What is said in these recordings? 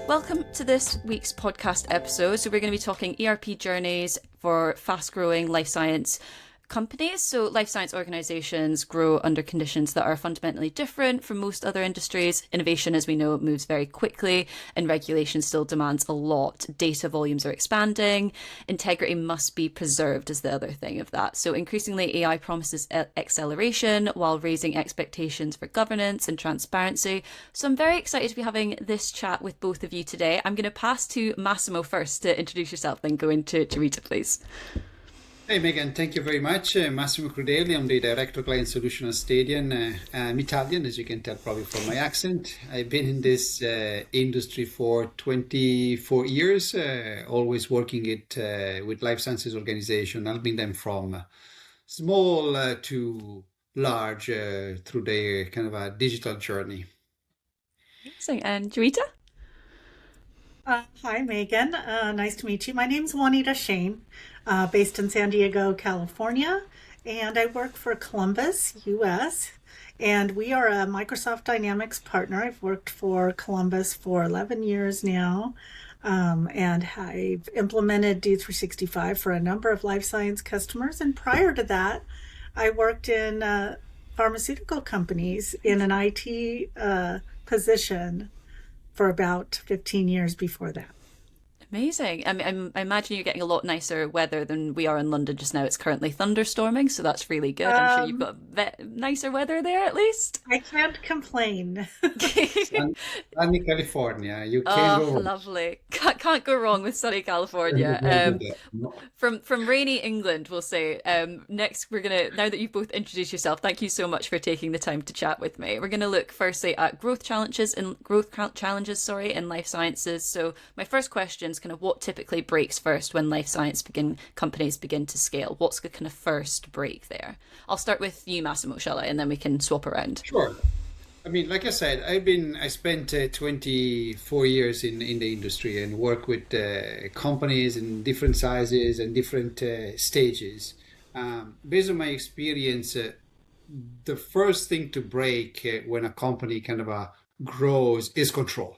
Welcome to this week's podcast episode. So we're going to be talking ERP journeys for fast-growing life science companies. So life science organizations grow under conditions that are fundamentally different from most other industries. Innovation, as we know, moves very quickly and regulation still demands a lot. Data volumes are expanding. Integrity must be preserved is the other thing of that. So increasingly AI promises acceleration while raising expectations for governance and transparency. So I'm very excited to be having this chat with both of you today. I'm going to pass to Massimo first to introduce yourself, then go into Juanita, please. Hey Megan, thank you very much. Massimo Crudeli, I'm the Director of Client Solution at STAEDEAN. I'm Italian, as you can tell probably from my accent. I've been in this industry for 24 years, always working with life sciences organization, helping them from small to large through their kind of a digital journey. Amazing. And Juanita? Hi, Megan. Nice to meet you. My name's Juanita Schoen, based in San Diego, California, and I work for Columbus, US, and we are a Microsoft Dynamics partner. I've worked for Columbus for 11 years now, and I've implemented D365 for a number of life science customers, and prior to that, I worked in pharmaceutical companies in an IT position for about 15 years before that. Amazing. I imagine you're getting a lot nicer weather than we are in London just now. It's currently thunderstorming, so that's really good. I'm sure you've got nicer weather there at least. I can't complain. Sunny California, you can't go wrong. Lovely. Can't go wrong with sunny California. From rainy England, we'll say. Next, now that you've both introduced yourself, thank you so much for taking the time to chat with me. We're gonna look firstly at growth challenges in life sciences. So my first question is kind of what typically breaks first when life science companies begin to scale? What's the kind of first break there? I'll start with you, Massimo, shall I? And then we can swap around. Sure. I mean, like I said, I spent 24 years in the industry and work with companies in different sizes and different stages. Based on my experience, the first thing to break when a company kind of grows is control.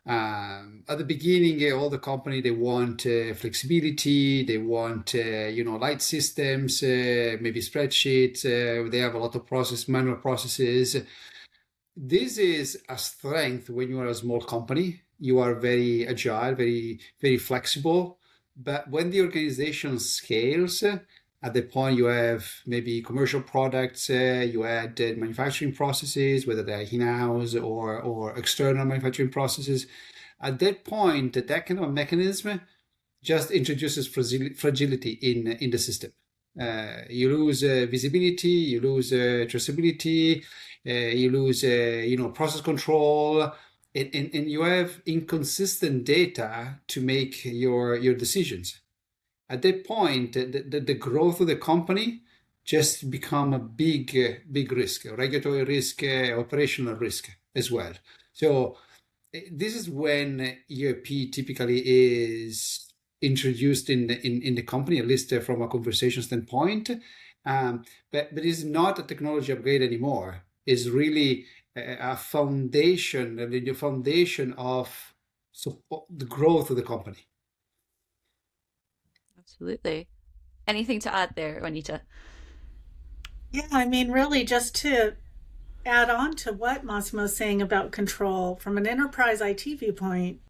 At the beginning, all the company, they want flexibility, they want, light systems, maybe spreadsheets, they have a lot of manual processes. This is a strength when you are a small company. You are very agile, very, very flexible. But when the organization scales, at the point you have maybe commercial products, you add manufacturing processes, whether they're in-house or external manufacturing processes. At that point, that kind of a mechanism just introduces fragility in the system. You lose visibility, you lose traceability, you lose process control, and you have inconsistent data to make your decisions. At that point, the growth of the company just become a big risk, a regulatory risk, operational risk as well. So this is when ERP typically is introduced in the company, at least from a conversation standpoint. But it's not a technology upgrade anymore. It's really a foundation, the foundation of the growth of the company. Absolutely. Anything to add there, Juanita? Yeah, I mean, really, just to add on to what Massimo's saying about control, from an enterprise IT viewpoint,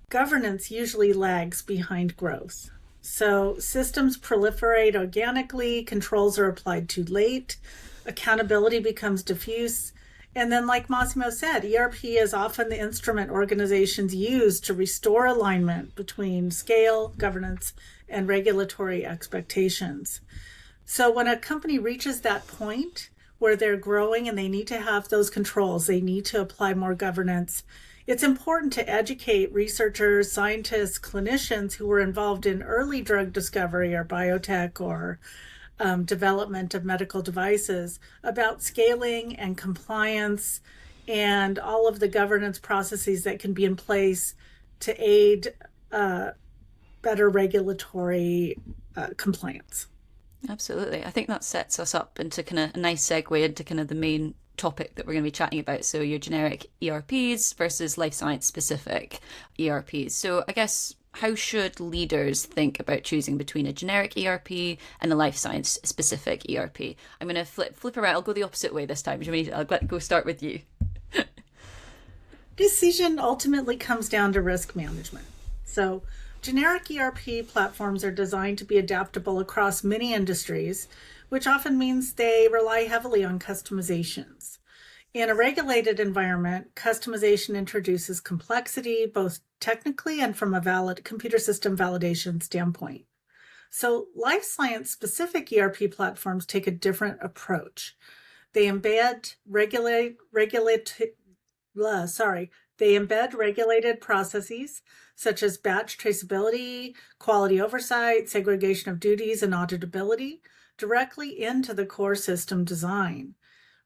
governance usually lags behind growth. So systems proliferate organically, controls are applied too late, accountability becomes diffuse. And then, like Massimo said, ERP is often the instrument organizations use to restore alignment between scale, governance, and regulatory expectations. So when a company reaches that point where they're growing and they need to have those controls, they need to apply more governance, it's important to educate researchers, scientists, clinicians who were involved in early drug discovery or biotech or development of medical devices about scaling and compliance and all of the governance processes that can be in place to aid better regulatory compliance. Absolutely. I think that sets us up into kind of a nice segue into kind of the main topic that we're going to be chatting about. So your generic ERPs versus life science specific ERPs. So I guess, how should leaders think about choosing between a generic ERP and a life science specific ERP? I'm going to flip around. I'll go the opposite way this time. I'll go start with you. Decision ultimately comes down to risk management. So generic ERP platforms are designed to be adaptable across many industries, which often means they rely heavily on customizations. In a regulated environment, customization introduces complexity, both technically and from a valid computer system validation standpoint. So life science specific ERP platforms take a different approach. They embed regulated processes such as batch traceability, quality oversight, segregation of duties, and auditability directly into the core system design.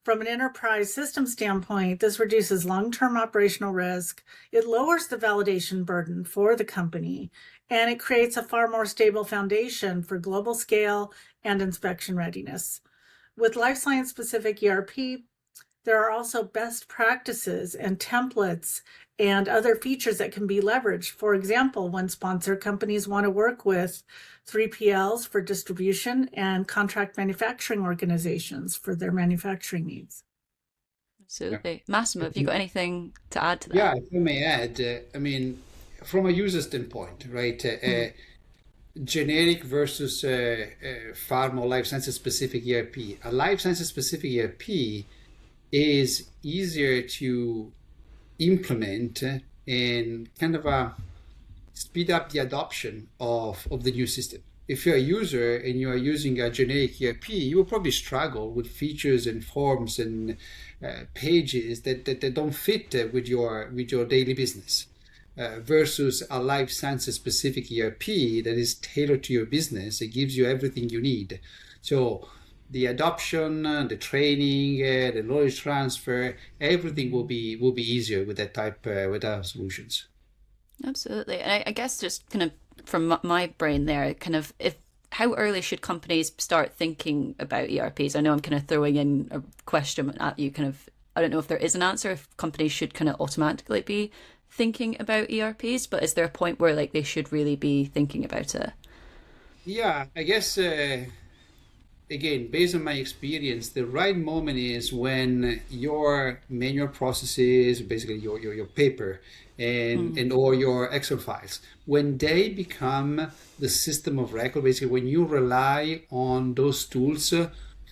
From an enterprise system standpoint, this reduces long-term operational risk, it lowers the validation burden for the company, and it creates a far more stable foundation for global scale and inspection readiness. With life science specific ERP, there are also best practices and templates and other features that can be leveraged. For example, when sponsor companies want to work with 3PLs for distribution and contract manufacturing organizations for their manufacturing needs. Absolutely. Yeah. Massimo, have you got anything to add to that? Yeah, if I may add, from a user standpoint, right? Generic versus pharma or life sciences specific ERP. A life sciences specific ERP is easier to implement and kind of speed up the adoption of the new system. If you're a user and you are using a generic ERP, you will probably struggle with features and forms and pages that don't fit with your daily business. Versus a life sciences specific ERP that is tailored to your business. It gives you everything you need. So the adoption, the training, the knowledge transfer, everything will be easier with that type with our solutions. Absolutely. And I guess just kind of from my brain there, kind of how early should companies start thinking about ERPs? I know I'm kind of throwing in a question at you, kind of, I don't know if there is an answer, if companies should kind of automatically be thinking about ERPs, but is there a point where like they should really be thinking about it? Yeah, I guess again, based on my experience, the right moment is when your manual processes, basically your paper and or your Excel files, when they become the system of record, basically when you rely on those tools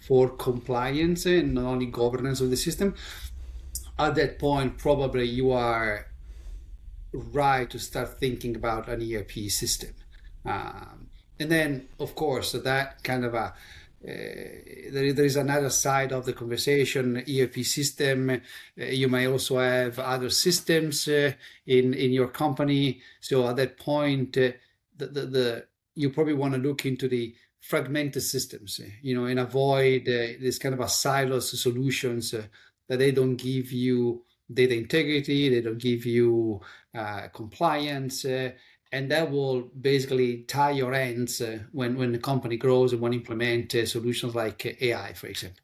for compliance and not only governance of the system, at that point probably you are right to start thinking about an ERP system. And then, of course, that kind of there is another side of the conversation, ERP system. You may also have other systems in your company. So at that point, you probably want to look into the fragmented systems, and avoid this kind of a silos solutions that they don't give you data integrity, they don't give you compliance, and that will basically tie your hands when the company grows and want to implement solutions like AI, for example.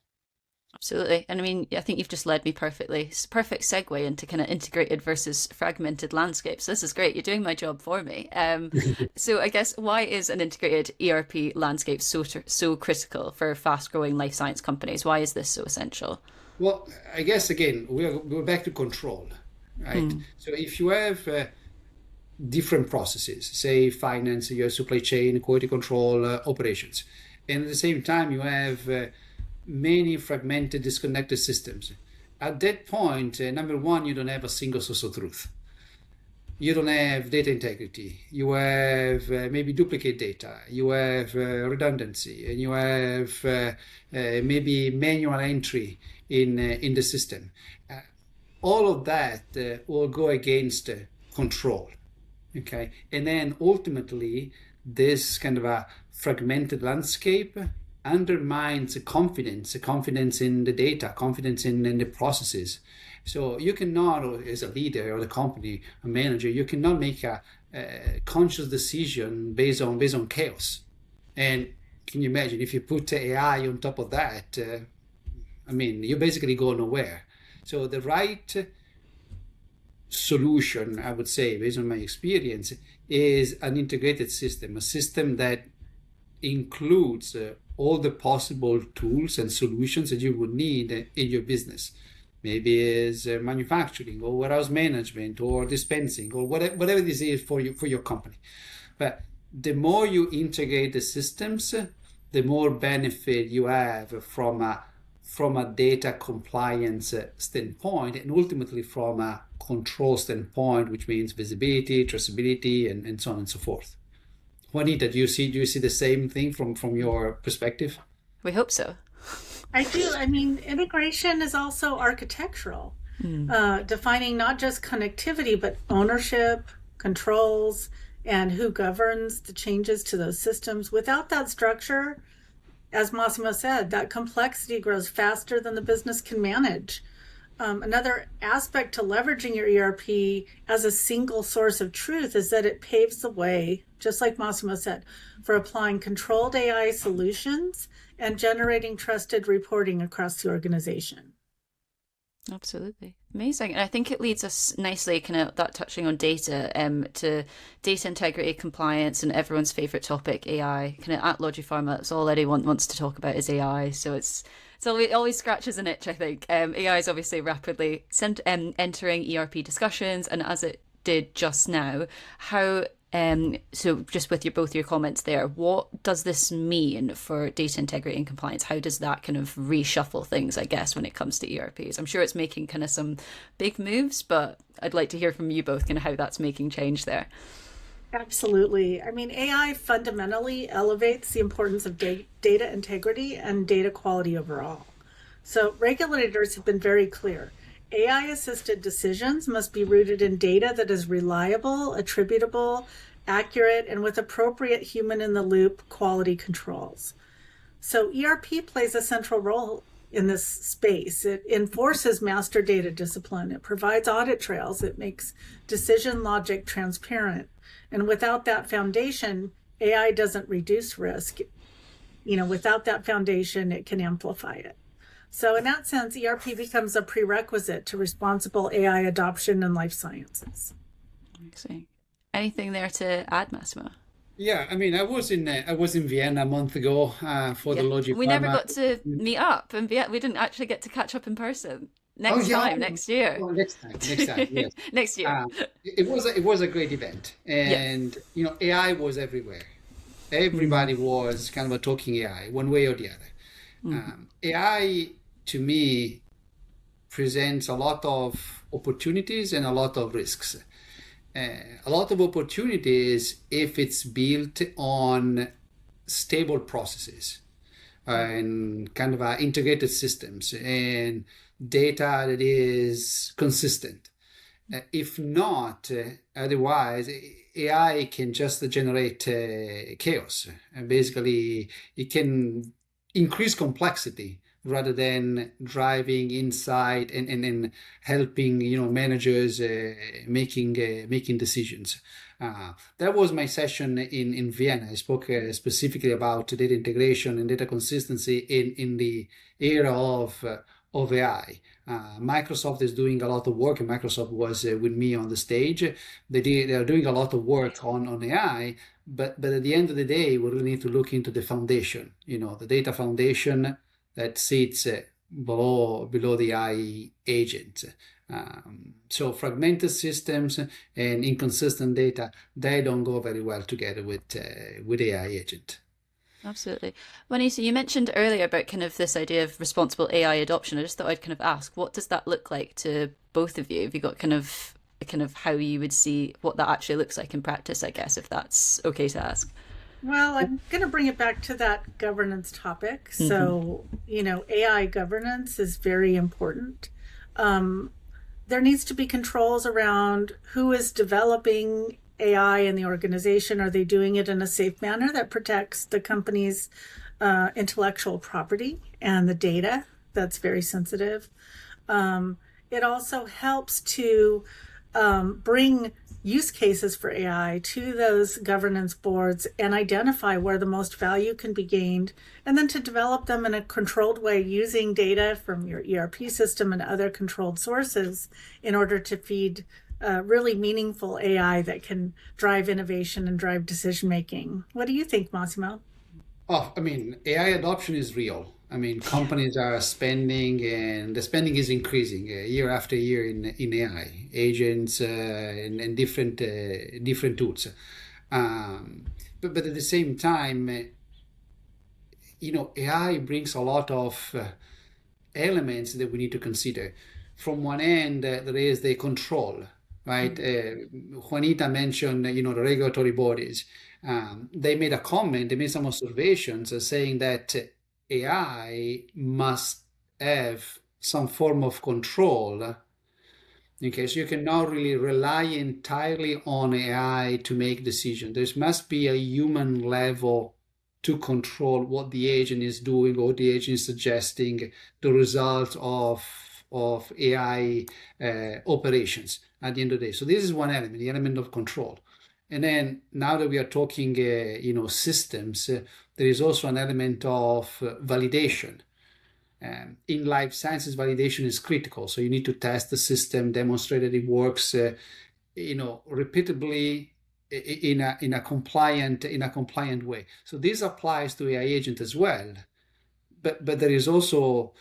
Absolutely. And I mean, I think you've just led me perfectly. It's a perfect segue into kind of integrated versus fragmented landscapes. This is great. You're doing my job for me. So I guess, why is an integrated ERP landscape so critical for fast-growing life science companies? Why is this so essential? Well, I guess, again, we're back to control, right? So if you have different processes, say finance, you have supply chain, quality control, operations, and at the same time you have many fragmented, disconnected systems. At that point, number one, you don't have a single source of truth. You don't have data integrity. You have maybe duplicate data. You have redundancy, and you have maybe manual entry in the system. All of that will go against control. Okay, and then ultimately, this kind of a fragmented landscape undermines confidence in the data, confidence in the processes. So you cannot, as a leader or the company, a manager, you cannot make a conscious decision based on chaos. And can you imagine if you put AI on top of that? I mean, you basically go nowhere. So the right solution, I would say, based on my experience, is an integrated system, a system that includes all the possible tools and solutions that you would need in your business. Maybe is manufacturing or warehouse management or dispensing or whatever this is for your company. But the more you integrate the systems, the more benefit you have from a data compliance standpoint, and ultimately from a control standpoint, which means visibility, traceability, and so on and so forth. Juanita, do you see the same thing from your perspective? We hope so. I do. I mean, integration is also architectural, defining not just connectivity, but ownership, controls, and who governs the changes to those systems. Without that structure, as Massimo said, that complexity grows faster than the business can manage. Another aspect to leveraging your ERP as a single source of truth is that it paves the way, just like Massimo said, for applying controlled AI solutions and generating trusted reporting across the organization. Absolutely. Amazing. And I think it leads us nicely, kind of that touching on data, to data integrity, compliance, and everyone's favorite topic, AI. Kind of at Logipharma, that's all anyone wants to talk about is AI. So it always scratches an itch, I think. AI is obviously rapidly entering ERP discussions, and as it did just now, how so just with both your comments there, what does this mean for data integrity and compliance? How does that kind of reshuffle things, I guess, when it comes to ERPs? I'm sure it's making kind of some big moves, but I'd like to hear from you both kind of how that's making change there. Absolutely. I mean, AI fundamentally elevates the importance of data integrity and data quality overall. So regulators have been very clear. AI-assisted decisions must be rooted in data that is reliable, attributable, accurate, and with appropriate human-in-the-loop quality controls. So ERP plays a central role in this space. It enforces master data discipline. It provides audit trails. It makes decision logic transparent. And without that foundation, AI doesn't reduce risk. Without that foundation, it can amplify it. So in that sense, ERP becomes a prerequisite to responsible AI adoption in life sciences. Excellent. Anything there to add, Massimo? Yeah, I mean, I was in Vienna a month ago for the Logipharma. We never got to meet up, and we didn't actually get to catch up in person. Next year. Oh, next time, yes. Next year. It was a great event, and AI was everywhere. Everybody was kind of talking AI, one way or the other. AI, to me, presents a lot of opportunities and a lot of risks. A lot of opportunities if it's built on stable processes and kind of integrated systems and data that is consistent. If not, otherwise, AI can just generate chaos. And basically, it can increase complexity rather than driving insight and helping managers making decisions. That was my session in Vienna. I spoke specifically about data integration and data consistency in the era of AI. Microsoft is doing a lot of work, and Microsoft was with me on the stage. They are doing a lot of work on AI, but at the end of the day, we really need to look into the foundation, the data foundation that sits below the AI agent. So fragmented systems and inconsistent data, they don't go very well together with AI agent. Absolutely. Juanita, you mentioned earlier about kind of this idea of responsible AI adoption. I just thought I'd kind of ask, what does that look like to both of you? Have you got kind of how you would see what that actually looks like in practice, I guess, if that's okay to ask? Well, I'm going to bring it back to that governance topic. Mm-hmm. So, AI governance is very important. There needs to be controls around who is developing AI in the organization. Are they doing it in a safe manner that protects the company's intellectual property and the data that's very sensitive? It also helps to bring use cases for AI to those governance boards and identify where the most value can be gained, and then to develop them in a controlled way using data from your ERP system and other controlled sources in order to feed really meaningful AI that can drive innovation and drive decision making. What do you think, Massimo? Oh, I mean, AI adoption is real. I mean, companies are spending, and the spending is increasing year after year in AI agents and different tools. But at the same time, AI brings a lot of elements that we need to consider. From one end, there is the control, right? Juanita mentioned, the regulatory bodies. They made a comment, they made some observations saying that AI must have some form of control. Okay, so you cannot really rely entirely on AI to make decisions. There must be a human level to control what the agent is doing or the agent is suggesting, the result of AI operations at the end of the day. So this is one element, the element of control. And then now that we are talking, systems, there is also an element of validation. In life sciences, validation is critical. So you need to test the system, demonstrate that it works, repeatably in a compliant way. So this applies to AI agent as well. But there is also,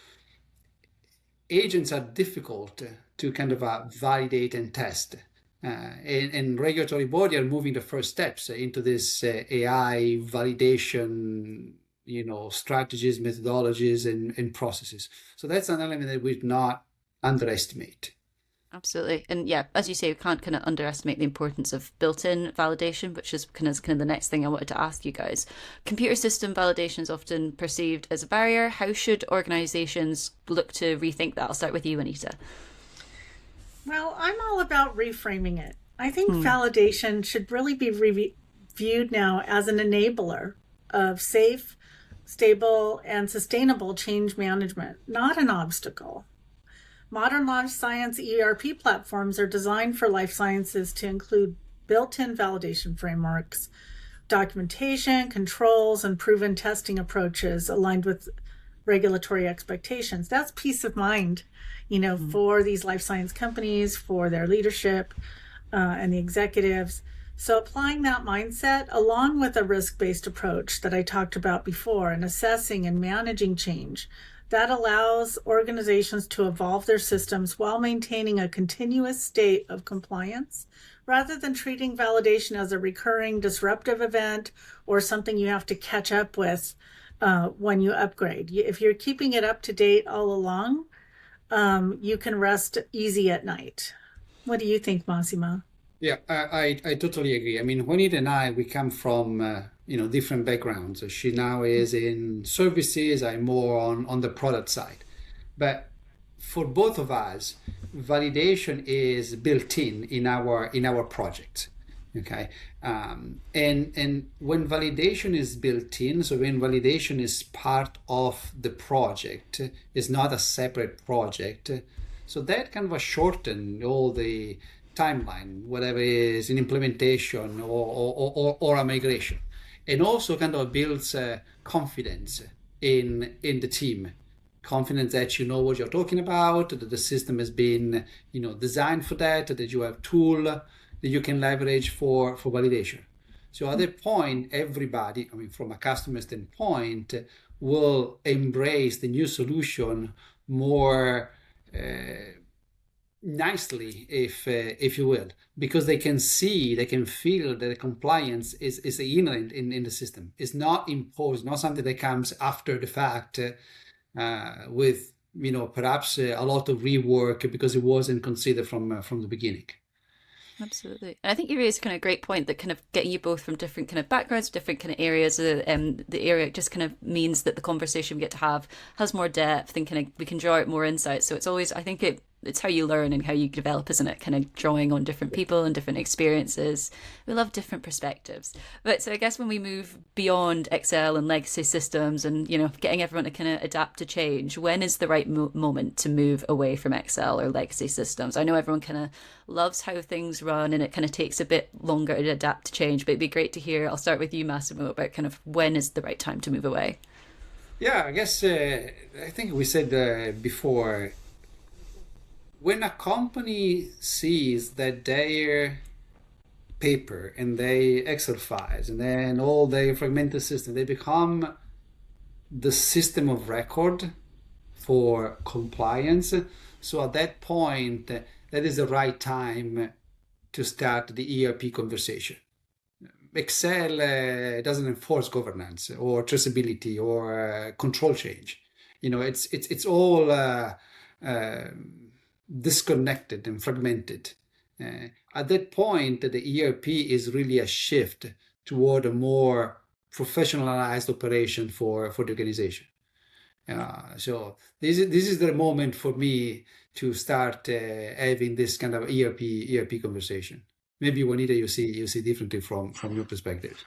agents are difficult to kind of validate and test. And regulatory body are moving the first steps into this AI validation, strategies, methodologies, and processes. So that's an element that we not underestimate. Absolutely. And yeah, as you say, we can't kind of underestimate the importance of built-in validation, which is kind of the next thing I wanted to ask you guys. Computer system validation is often perceived as a barrier. How should organizations look to rethink that? I'll start with you, Anita. Well, I'm all about reframing it. I think validation should really be viewed now as an enabler of safe, stable, and sustainable change management, not an obstacle. Modern life science ERP platforms are designed for life sciences to include built-in validation frameworks, documentation, controls, and proven testing approaches aligned with regulatory expectations. That's peace of mind, for these life science companies, for their leadership and the executives. So applying that mindset along with a risk-based approach that I talked about before and assessing and managing change, that allows organizations to evolve their systems while maintaining a continuous state of compliance rather than treating validation as a recurring disruptive event or something you have to catch up with when you upgrade. If you're keeping it up to date all along, you can rest easy at night. What do you think, Massimo? Yeah, I totally agree. I mean, Juanita and I, we come from different backgrounds. She now is in services. I'm more on the product side. But for both of us, validation is built in our project. Okay, and when validation is built in, so when validation is part of the project, is not a separate project. So that kind of shorten all the timeline, whatever is an implementation or a migration, and also kind of builds confidence in the team, confidence that you know what you're talking about, that the system has been designed for that you have tool that you can leverage for validation. So at that point, everybody, I mean, from a customer standpoint, will embrace the new solution more nicely, if you will, because they can see, they can feel that the compliance is inherent in the system. It's not imposed, not something that comes after the fact with perhaps a lot of rework because it wasn't considered from the beginning. Absolutely. And I think you raised kind of a great point that kind of getting you both from different kind of backgrounds, different kind of areas. The area just kind of means that the conversation we get to have has more depth and kind of we can draw out more insights. So it's always, I think it it's how you learn and how you develop, isn't it? Kind of drawing on different people and different experiences. We love different perspectives. But so I guess when we move beyond Excel and legacy systems and, getting everyone to kind of adapt to change, when is the right moment to move away from Excel or legacy systems? I know everyone kind of loves how things run and it kind of takes a bit longer to adapt to change, but it'd be great to hear. I'll start with you, Massimo, about kind of when is the right time to move away? Yeah, I guess I think we said before, when a company sees that their paper and their Excel files and then all their fragmented system, they become the system of record for compliance. So at that point, that is the right time to start the ERP conversation. Excel doesn't enforce governance or traceability or control change. It's all disconnected and fragmented. At that point, the ERP is really a shift toward a more professionalized operation for the organization. So this is the moment for me to start having this kind of ERP conversation. Maybe Juanita, you see differently from your perspective.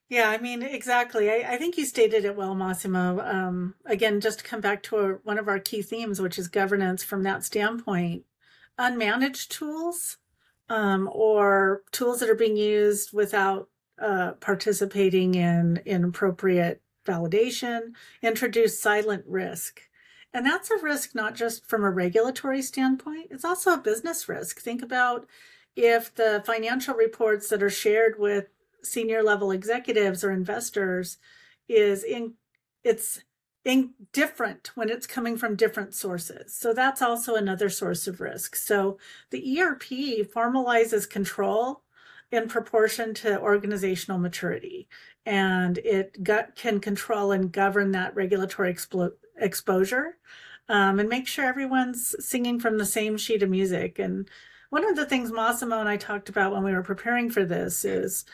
Yeah, I mean, exactly. I think you stated it well, Massimo. Again, just to come back to one of our key themes, which is governance from that standpoint, unmanaged tools or tools that are being used without participating in appropriate validation introduce silent risk. And that's a risk not just from a regulatory standpoint, it's also a business risk. Think about if the financial reports that are shared with senior level executives or investors it's different when it's coming from different sources. So that's also another source of risk. So the ERP formalizes control in proportion to organizational maturity, and it can control and govern that regulatory exposure and make sure everyone's singing from the same sheet of music. And one of the things Massimo and I talked about when we were preparing for this is,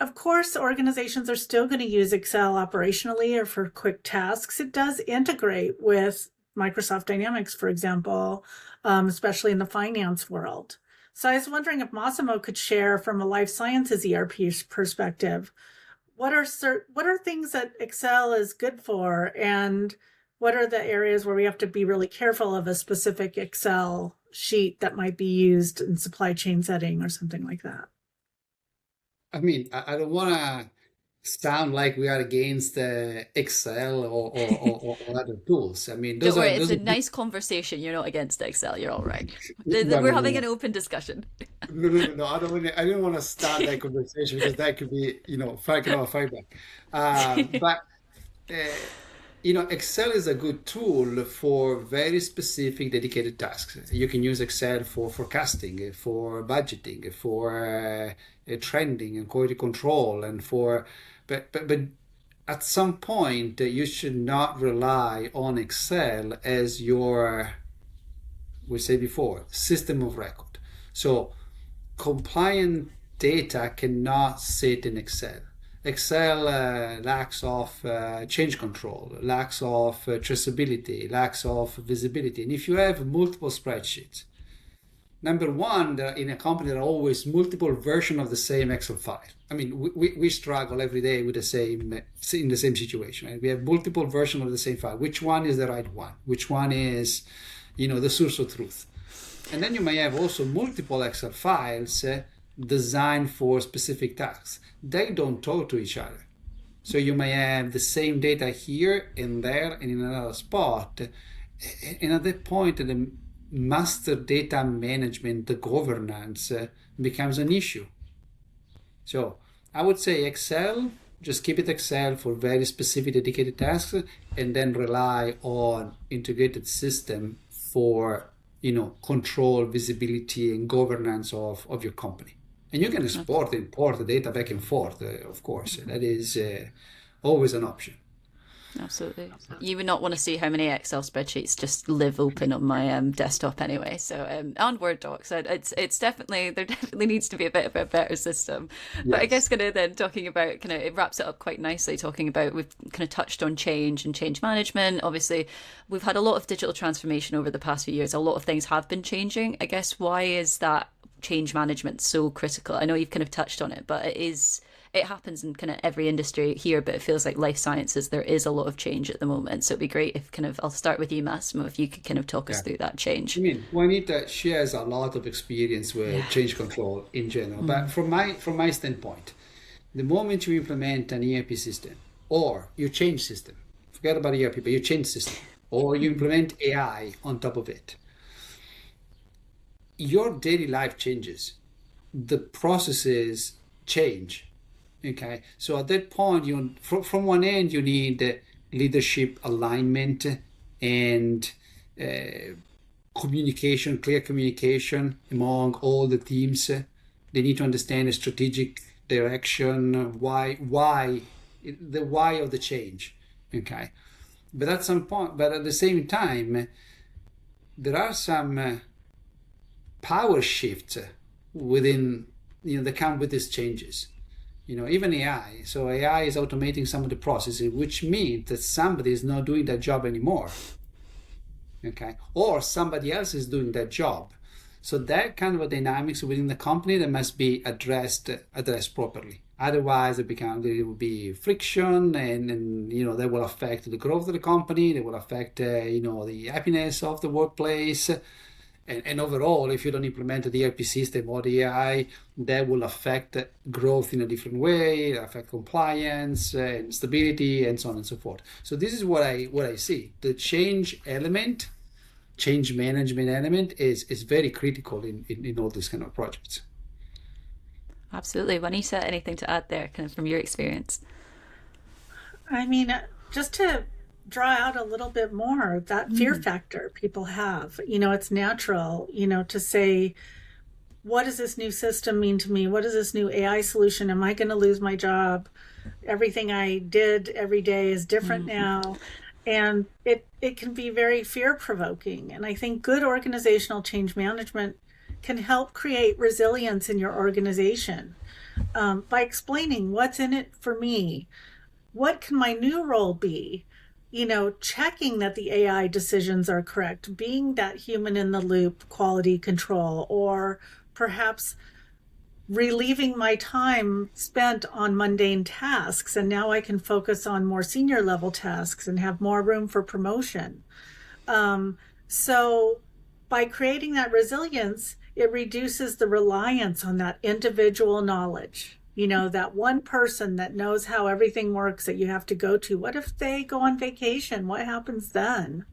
of course, organizations are still going to use Excel operationally or for quick tasks. It does integrate with Microsoft Dynamics, for example, especially in the finance world. So I was wondering if Massimo could share from a life sciences ERP perspective, what are things that Excel is good for, and what are the areas where we have to be really careful of a specific Excel sheet that might be used in supply chain setting or something like that? I mean, I don't want to sound like we are against Excel or other tools. I mean, Don't worry, it's a nice conversation. You're not against Excel. You're all right. We're having an open discussion. No. I don't want to start that conversation because that could be, fight back. But Excel is a good tool for very specific dedicated tasks. You can use Excel for forecasting, for budgeting, for trending and quality control, and but at some point you should not rely on Excel as your, we say before, system of record. So compliant data cannot sit in Excel. Excel lacks of change control, lacks of traceability, lacks of visibility. And if you have multiple spreadsheets, number one, in a company there are always multiple versions of the same Excel file. I mean, we struggle every day with in the same situation. Right? We have multiple versions of the same file. Which one is the right one? Which one is, the source of truth? And then you may have also multiple Excel files designed for specific tasks. They don't talk to each other. So you may have the same data here and there and in another spot. And at that point, the master data management, the governance becomes an issue. So I would say Excel, just keep it Excel for very specific dedicated tasks, and then rely on integrated system for control, visibility, and governance of your company. And you can import the data back and forth, of course. That is always an option. Absolutely. You would not want to see how many Excel spreadsheets just live open on my desktop anyway. So and Word docs, it's definitely, there definitely needs to be a bit of a better system. But I guess kind of then talking about, kind of, it wraps it up quite nicely, talking about, we've kind of touched on change and change management. Obviously, we've had a lot of digital transformation over the past few years. A lot of things have been changing. I guess, why is that change management so critical? I know you've kind of touched on it, but it happens in kind of every industry here, but it feels like life sciences, there is a lot of change at the moment. So it'd be great if kind of, I'll start with you, Massimo, if you could kind of talk us through that change. I mean, Juanita shares a lot of experience with change control in general. But from my standpoint, the moment you implement an ERP system or you change system, forget about ERP, but you change system, or you implement AI on top of it, your daily life changes. The processes change. Okay, so at that point, from one end, you need leadership alignment and communication, clear communication among all the teams. They need to understand the strategic direction, why of the change. Okay, but at some point, but at the same time, there are some power shifts within, that come with these changes. Even AI. So AI is automating some of the processes, which means that somebody is not doing that job anymore. Okay, or somebody else is doing that job. So that kind of a dynamics within the company that must be addressed properly. Otherwise, there will be friction, and that will affect the growth of the company. They will affect the happiness of the workplace. And overall, if you don't implement the ERP system or the AI, that will affect growth in a different way, affect compliance and stability, and so on and so forth. So this is what I see. The change management element is very critical in all these kind of projects. Absolutely. Juanita, anything to add there, kind of from your experience? I mean, just to draw out a little bit more, that fear factor people have, it's natural, to say, what does this new system mean to me? What is this new AI solution? Am I going to lose my job? Everything I did every day is different now. And it can be very fear-provoking. And I think good organizational change management can help create resilience in your organization by explaining what's in it for me. What can my new role be? Checking that the AI decisions are correct, being that human in the loop quality control, or perhaps relieving my time spent on mundane tasks, and now I can focus on more senior level tasks and have more room for promotion. So by creating that resilience, it reduces the reliance on that individual knowledge. That one person that knows how everything works that you have to go to. What if they go on vacation? What happens then?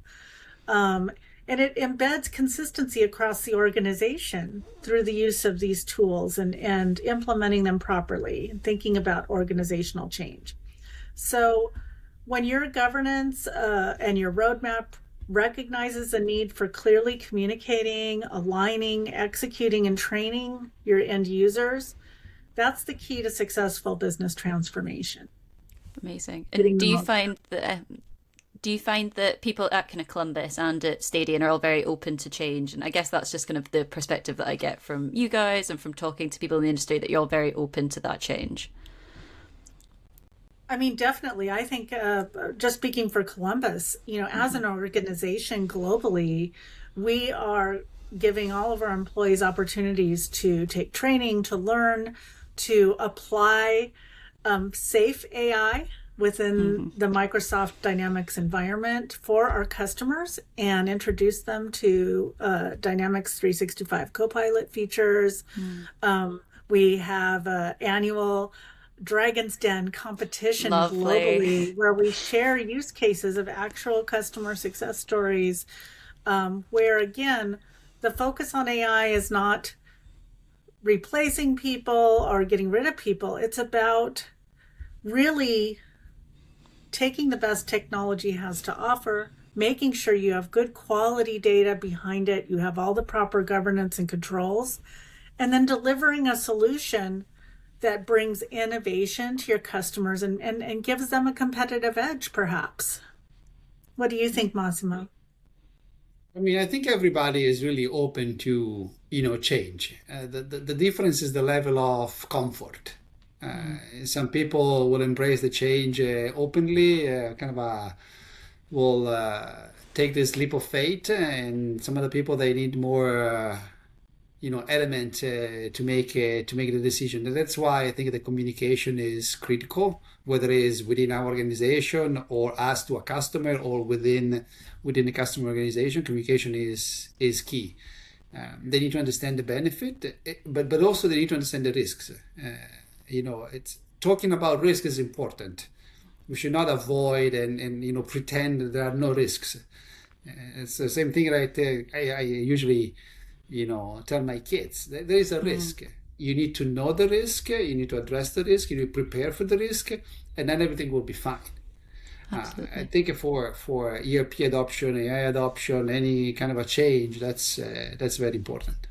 And it embeds consistency across the organization through the use of these tools and implementing them properly and thinking about organizational change. So when your governance and your roadmap recognizes the need for clearly communicating, aligning, executing, and training your end users, that's the key to successful business transformation. Amazing. And do you find that people at kind of Columbus and at STAEDEAN are all very open to change? And I guess that's just kind of the perspective that I get from you guys and from talking to people in the industry, that you're all very open to that change. I mean, definitely. I think just speaking for Columbus, as an organization globally, we are giving all of our employees opportunities to take training, to learn, to apply safe AI within the Microsoft Dynamics environment for our customers and introduce them to Dynamics 365 Copilot features. We have an annual Dragon's Den competition globally where we share use cases of actual customer success stories where, again, the focus on AI is not replacing people or getting rid of people. It's about really taking the best technology has to offer, making sure you have good quality data behind it, you have all the proper governance and controls, and then delivering a solution that brings innovation to your customers and gives them a competitive edge, perhaps. What do you think, Massimo? I mean, I think everybody is really open to, change. The difference is the level of comfort. Some people will embrace the change openly, will take this leap of faith, and some other people, they need more element to make the decision. And that's why I think the communication is critical, whether it is within our organization or us to a customer or within the customer organization. Communication is key. They need to understand the benefit, but also they need to understand the risks. It's talking about risk is important. We should not avoid and pretend that there are no risks. It's the same thing I usually tell my kids. There is a risk. You need to know the risk. You need to address the risk. You need to prepare for the risk, and then everything will be fine. I think for ERP adoption, AI adoption, any kind of a change, that's very important.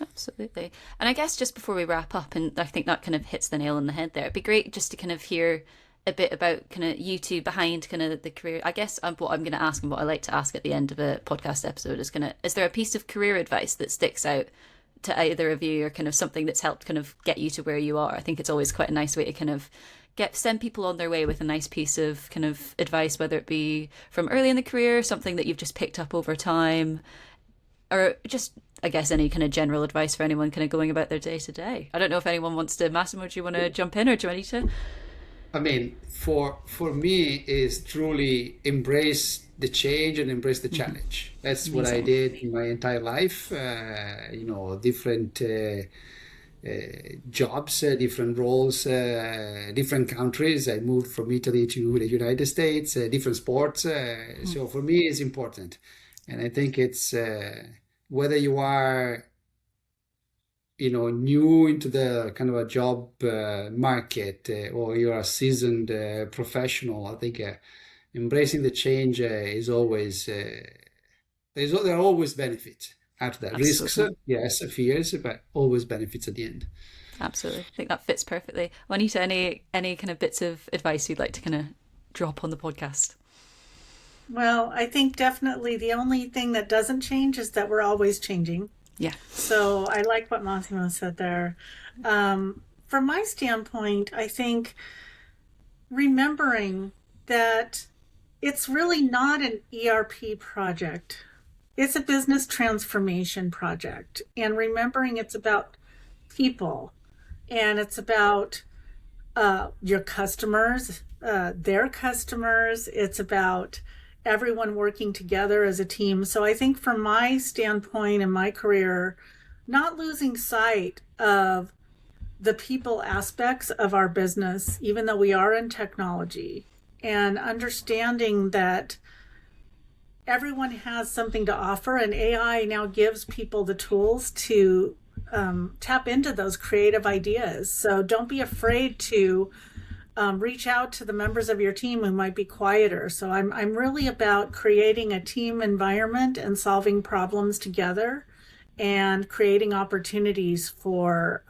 Absolutely. And I guess just before we wrap up, and I think that kind of hits the nail on the head there, it'd be great just to kind of hear a bit about kind of you two behind kind of the career. I guess what I'm going to ask and what I like to ask at the end of a podcast episode is there a piece of career advice that sticks out to either of you, or kind of something that's helped kind of get you to where you are? I think it's always quite a nice way to kind of send people on their way with a nice piece of kind of advice, whether it be from early in the career, something that you've just picked up over time, or just, I guess, any kind of general advice for anyone kind of going about their day to day. I don't know if anyone wants to. Massimo, do you want to jump in, or Juanita? I mean, for me, is truly embrace the change and embrace the challenge. That's what I did in my entire life. Different jobs, different roles, different countries. I moved from Italy to the United States, different sports. So for me, it's important. And I think it's whether you are new into the kind of a job market, or you're a seasoned professional. I think embracing the change is always there are always benefits out of that. Absolutely. Risks, yes, fears, but always benefits at the end. Absolutely. I think that fits perfectly. Juanita, any kind of bits of advice you'd like to kind of drop on the podcast? Well, I think definitely the only thing that doesn't change is that we're always changing. Yeah. So I like what Massimo said there. From my standpoint, I think remembering that it's really not an ERP project. It's a business transformation project. And remembering it's about people, and it's about your customers, their customers. It's about everyone working together as a team. So I think from my standpoint in my career, not losing sight of the people aspects of our business, even though we are in technology, and understanding that everyone has something to offer, and AI now gives people the tools to tap into those creative ideas. So don't be afraid to reach out to the members of your team who might be quieter. So I'm really about creating a team environment and solving problems together, and creating opportunities for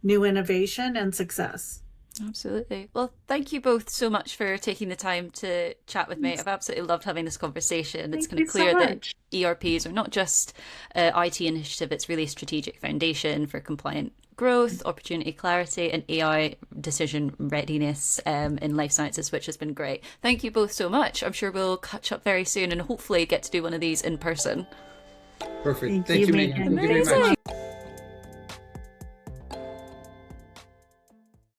new innovation and success. Absolutely. Well, thank you both so much for taking the time to chat with me. I've absolutely loved having this conversation. It's kind of clear that ERPs are not just an IT initiative, it's really a strategic foundation for compliant growth, opportunity clarity, and AI decision readiness in life sciences, which has been great. Thank you both so much. I'm sure we'll catch up very soon and hopefully get to do one of these in person. Perfect. Thank you, Megan. Amazing.